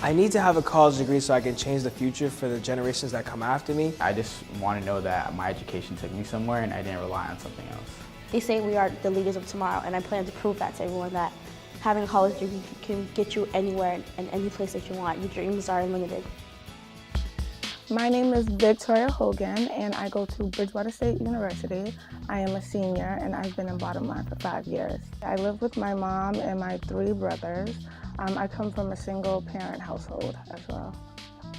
I need to have a college degree so I can change the future for the generations that come after me. I just want to know that my education took me somewhere and I didn't rely on something else. They say we are the leaders of tomorrow, and I plan to prove that to everyone that having a college degree can get you anywhere and any place that you want. Your dreams are unlimited. My name is Victoria Hogan, and I go to Bridgewater State University. I am a senior, and I've been in Bottom Line for 5 years. I live with my mom and my 3 brothers. I come from a single-parent household as well.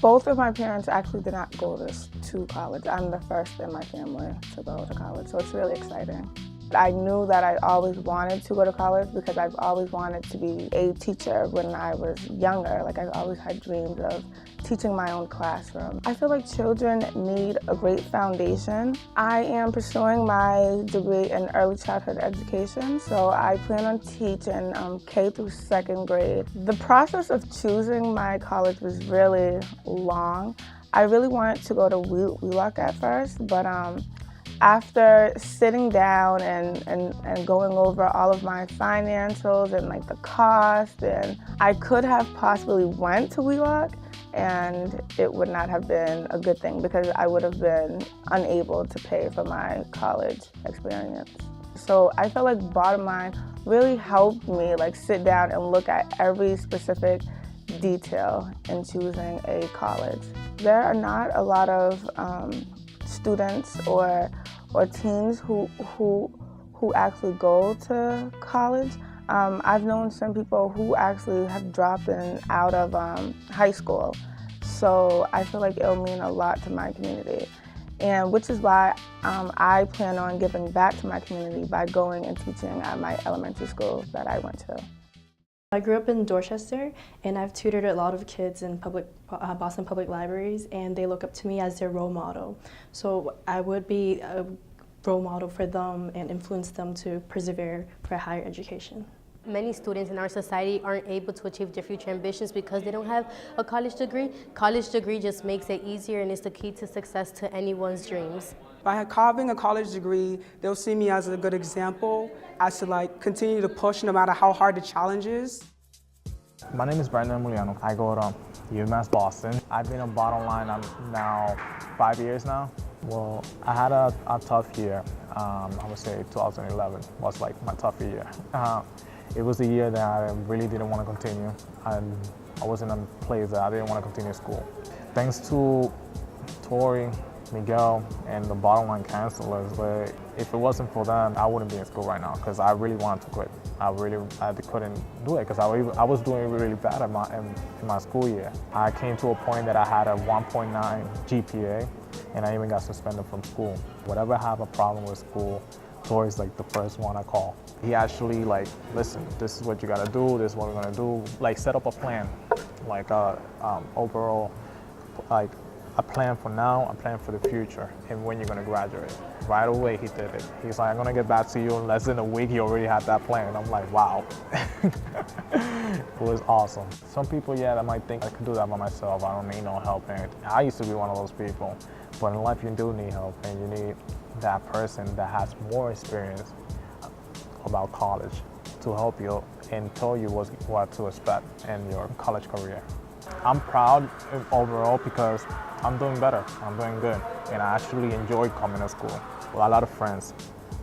Both of my parents actually did not go to college. I'm the first in my family to go to college, so it's really exciting. I knew that I always wanted to go to college because I've always wanted to be a teacher when I was younger. Like, I've always had dreams of teaching my own classroom. I feel like children need a great foundation. I am pursuing my degree in early childhood education, so I plan on teaching K through 2nd grade. The process of choosing my college was really long. I really wanted to go to Wheelock at first, but after sitting down and going over all of my financials and like the cost, and I could have possibly went to Wheelock, and it would not have been a good thing because I would have been unable to pay for my college experience. So I felt like Bottom Line really helped me like sit down and look at every specific detail in choosing a college. There are not a lot of students or teens who actually go to college. I've known some people who actually have dropped out of high school. So I feel like it'll mean a lot to my community. And which is why I plan on giving back to my community by going and teaching at my elementary school that I went to. I grew up in Dorchester, and I've tutored a lot of kids in Boston Public Libraries, and they look up to me as their role model. So I would be a role model for them and influence them to persevere for higher education. Many students in our society aren't able to achieve their future ambitions because they don't have a college degree. College degree just makes it easier and is the key to success to anyone's dreams. By having a college degree, they'll see me as a good example as to continue to push no matter how hard the challenge is. My name is Brandon Muliano. I go to UMass Boston. I've been on Bottom Line now 5 years now. Well, I had a tough year. I would say 2011 was like my tough year. It was a year that I really didn't want to continue. I was in a place that I didn't want to continue school. Thanks to Tori, Miguel, and the Bottom Line counselors, but if it wasn't for them, I wouldn't be in school right now because I really wanted to quit. I couldn't do it because I was doing really bad in my school year. I came to a point that I had a 1.9 GPA, and I even got suspended from school. Whenever I have a problem with school, Tori's like the first one I call. He actually listen, this is what you gotta do, this is what we're gonna do. Set up a plan, overall, a plan for now, a plan for the future, and when you're gonna graduate. Right away he did it. He's like, I'm gonna get back to you in less than a week. He already had that plan. And I'm like, wow. It was awesome. Some people, that might think I could do that by myself. I don't need no help. And I used to be one of those people. But in life you do need help, and you need that person that has more experience about college to help you and tell you what to expect in your college career. I'm proud overall because I'm doing better, I'm doing good, and I actually enjoy coming to school. With a lot of friends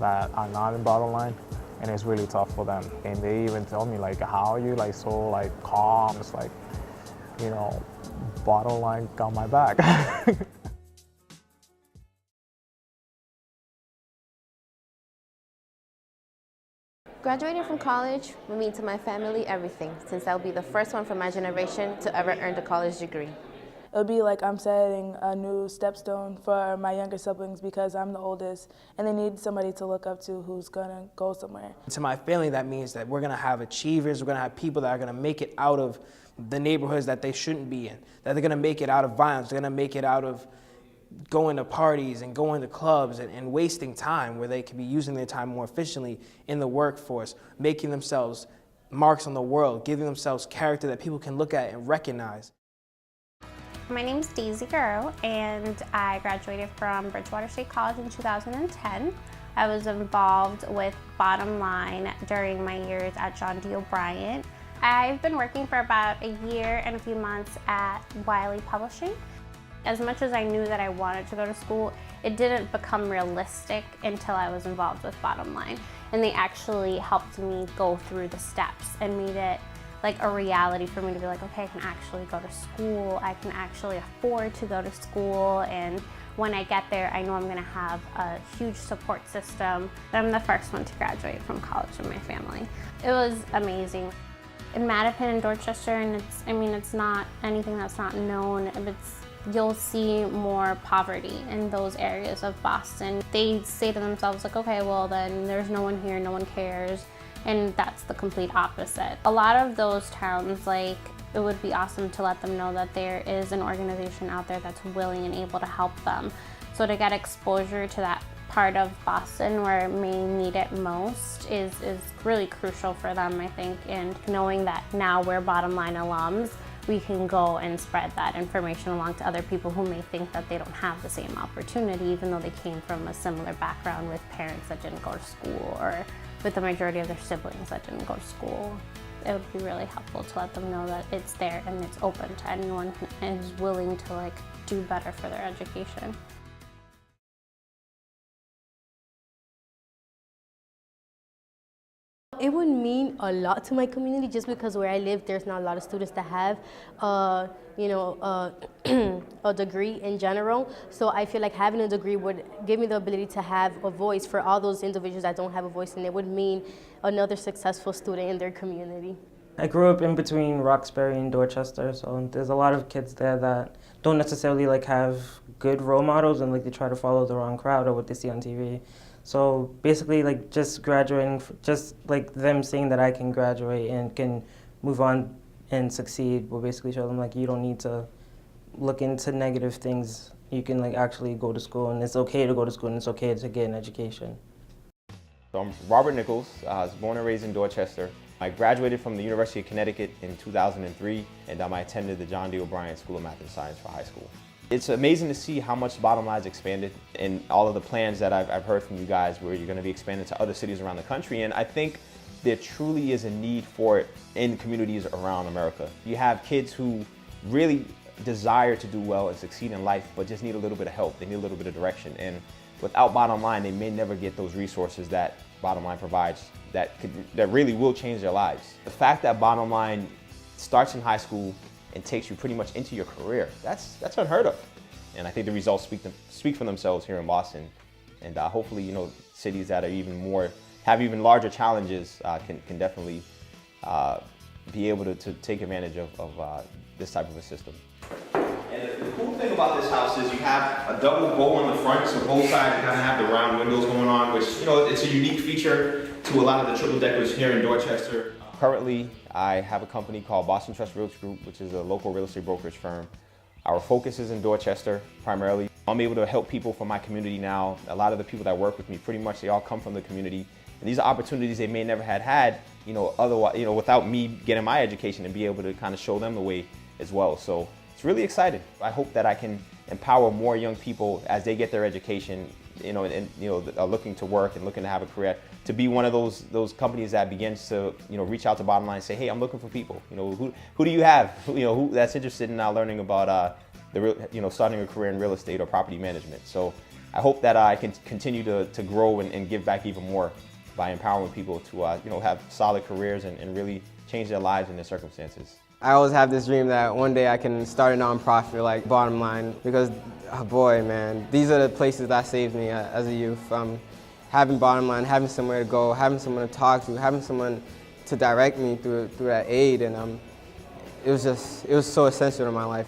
that are not in Bottom Line, and it's really tough for them. And they even tell me how are you so calm? It's Bottom Line got my back. Graduating from college will mean to my family everything, since I'll be the first one from my generation to ever earn a college degree. It'll be like I'm setting a new stepstone for my younger siblings because I'm the oldest, and they need somebody to look up to who's gonna go somewhere. To my family, that means that we're gonna have achievers, we're gonna have people that are gonna make it out of the neighborhoods that they shouldn't be in, that they're gonna make it out of violence, they're gonna make it out of going to parties and going to clubs and wasting time where they could be using their time more efficiently in the workforce, making themselves marks on the world, giving themselves character that people can look at and recognize. My name is Daisy Guerrero, and I graduated from Bridgewater State College in 2010. I was involved with Bottom Line during my years at John D. O'Brien. I've been working for about a year and a few months at Wiley Publishing. As much as I knew that I wanted to go to school, it didn't become realistic until I was involved with Bottom Line. And they actually helped me go through the steps and made it like a reality for me to be like, okay, I can actually go to school, I can actually afford to go to school, and when I get there, I know I'm gonna have a huge support system. I'm the first one to graduate from college in my family. It was amazing. In Mattapan and Dorchester, and it's not anything that's not known, you'll see more poverty in those areas of Boston. They say to themselves like, okay, well then there's no one here, no one cares. And that's the complete opposite. A lot of those towns, like, it would be awesome to let them know that there is an organization out there that's willing and able to help them. So to get exposure to that part of Boston where it may need it most is really crucial for them, I think. And knowing that now we're Bottom Line alums, we can go and spread that information along to other people who may think that they don't have the same opportunity, even though they came from a similar background with parents that didn't go to school, or with the majority of their siblings that didn't go to school. It would be really helpful to let them know that it's there and it's open to anyone who is willing to like do better for their education. It would mean a lot to my community just because where I live, there's not a lot of students that have, a degree in general. So I feel like having a degree would give me the ability to have a voice for all those individuals that don't have a voice, and it would mean another successful student in their community. I grew up in between Roxbury and Dorchester, so there's a lot of kids there that don't necessarily like have good role models, and like they try to follow the wrong crowd or what they see on TV. So basically, like, just graduating, just like them saying that I can graduate and can move on and succeed will basically show them like you don't need to look into negative things. You can like actually go to school, and it's okay to go to school, and it's okay to get an education. So I'm Robert Nichols. I was born and raised in Dorchester. I graduated from the University of Connecticut in 2003, and I attended the John D. O'Brien School of Math and Science for high school. It's amazing to see how much Bottom Line's expanded, and all of the plans that I've heard from you guys where you're going to be expanding to other cities around the country, and I think there truly is a need for it in communities around America. You have kids who really desire to do well and succeed in life, but just need a little bit of help. They need a little bit of direction, and without Bottom Line, they may never get those resources that Bottom Line provides that really will change their lives. The fact that Bottom Line starts in high school and takes you pretty much into your career, that's unheard of. And I think the results speak for themselves here in Boston. And hopefully, cities that are have even larger challenges can definitely be able to take advantage of this type of a system. And the cool thing about this house is you have a double bow on the front, so both sides kind of have the round windows going on, which, it's a unique feature to a lot of the triple deckers here in Dorchester. Currently, I have a company called Boston Trust Realty Group, which is a local real estate brokerage firm. Our focus is in Dorchester, primarily. I'm able to help people from my community now. A lot of the people that work with me, pretty much, they all come from the community. And these are opportunities they may never had, otherwise, without me getting my education and be able to kind of show them the way as well. So it's really exciting. I hope that I can empower more young people as they get their education, are looking to work and looking to have a career, to be one of those companies that begins to, reach out to Bottom Line and say, hey, I'm looking for people. Who do you have? Who that's interested in now learning about starting a career in real estate or property management. So I hope that I can continue to grow and give back even more by empowering people to have solid careers and really change their lives and their circumstances. I always have this dream that one day I can start a nonprofit like Bottom Line, because, oh boy, man, these are the places that saved me as a youth. Having Bottom Line, having somewhere to go, having someone to talk to, having someone to direct me through that aid, and it was so essential to my life.